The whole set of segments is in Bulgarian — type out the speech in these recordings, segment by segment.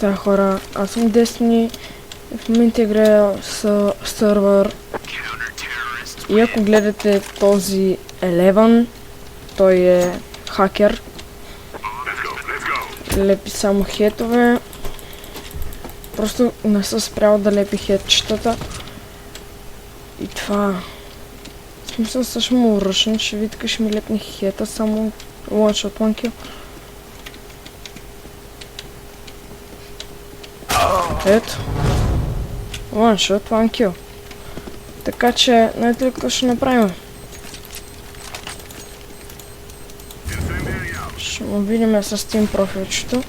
Стая хора, аз съм Destiny, в момента играя с сървър и ако гледате този Eleven, той е хакер, лепи само хетове, просто не съм спрял да лепи хетчетата и това, в смисъл също му ръчен, ще ви така ще ми лепне хета, само one shot, one kill. Ето. One shot, one kill. Така че, знаете ли какво ще направим? Ще му видим с Steam профилчето.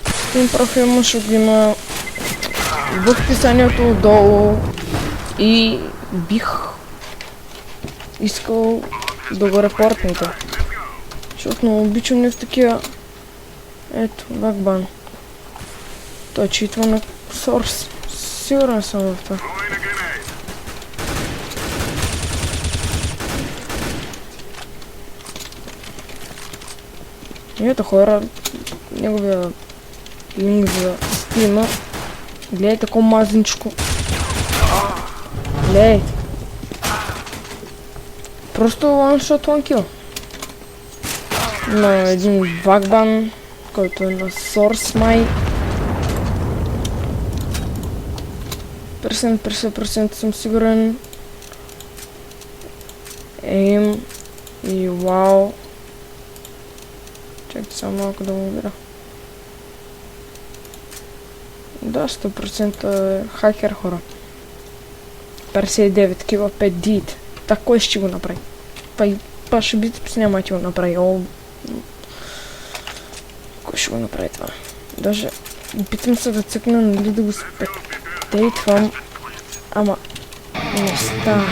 Steam профил му ще го има в описанието отдолу и бих искал да го репортнете. Защото много обичам не в такива. Ето, вакбан. Той читва на Source. Сигурен съм в това. И ето хора, неговия линк за Steam-а. Гледайте тако мазничко. Гледайте. Просто one shot, one kill. На един вакбан, който е на Source май. 50% съм сигурен. Aim и вау. Чакайте само малко да му видя. Да, 100% е хакер хора. 59 кила, 5 дит. Так, кой ще го направи? Па ще битъпс няма ти го направи. Кой ще го направи това? Даже питам се да цъкна, нали да го спектейтвам. Ама не става.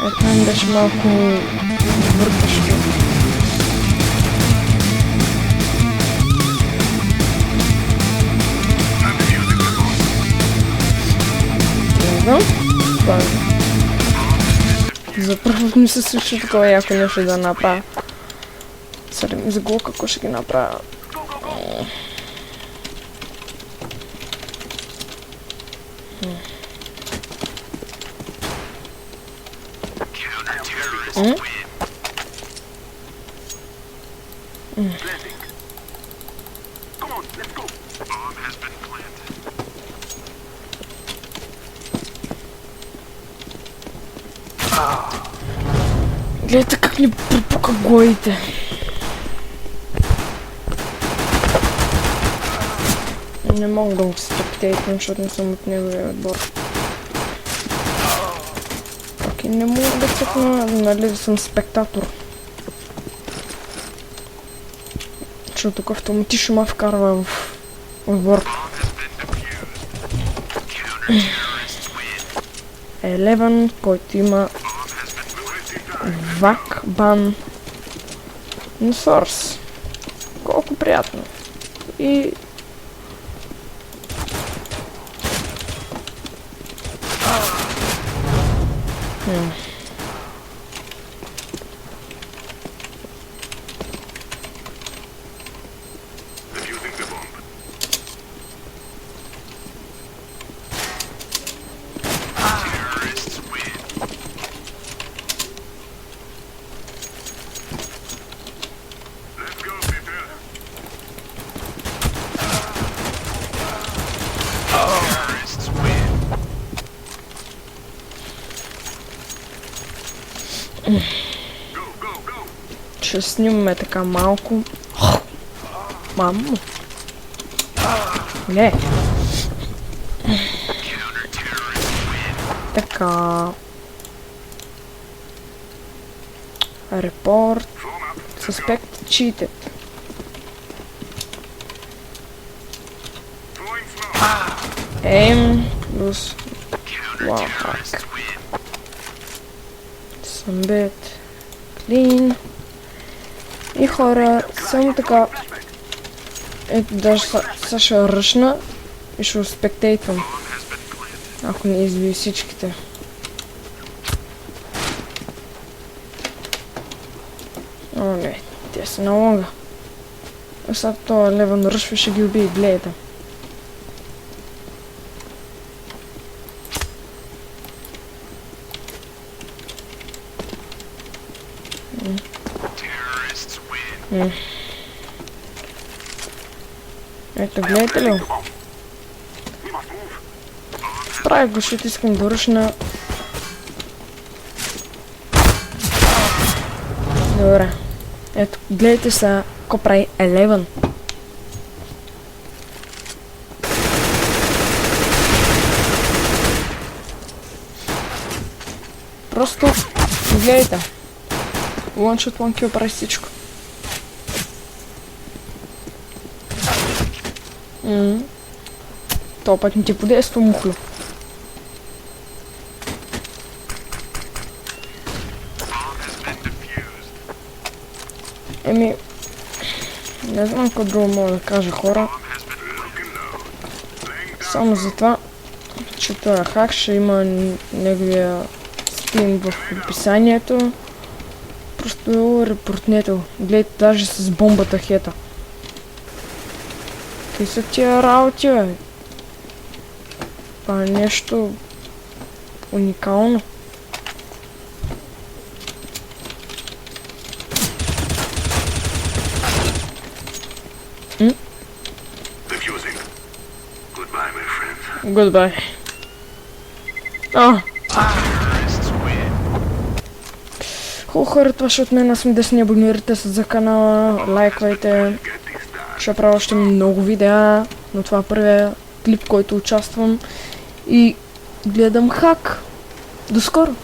Ето ми беше малко въртащо. Не знам. Това е. За първо ми се случва такова яко нещо да направя. Сега ми за глука, ако ще ги направя. Гледайте как ни припука гоите. Не мога да го спектейтвам, защото не съм от неговия отбор. Окей, не мога да цъкна, нали да съм спектатор. Защото тук автоматично ме вкарва в отбор. Eleven, който има вакбан на Source. Колко приятно. И ще снимаме така малко. Мамо. Не. Така. Report. Suspect cheated. Aim. Use. Wow hack. Submit. Clean. И хора, само така. Ето даже са ще ръчна и ще спектейтвам. Ако не изби всичките. О, не, те са на лонга. Сега това Леван Ръшви ще ги убие, гледайте. Ето, гледайте ли? Прави го, защото искам да ръшна. Добре. Ето, гледайте сега, ко прави 11. Просто гледайте. One shot, one kill прави всичко. То път не ти подейства, мухло. Еми, не знам какво друго мога да кажа, хора. Само за това, че това хак ще има неговия Steam в описанието. Просто репортнете го. Гледайте, даже с бомбата хета. Какви са тия работи, бе? Това е нещо уникално. Goodbye. Хубаво хора, това ще от мен. Аз съм да се не абонирате за канала, лайквайте. Ще правя още много видеа, но това е първият клип, който участвам и гледам хак. До скоро!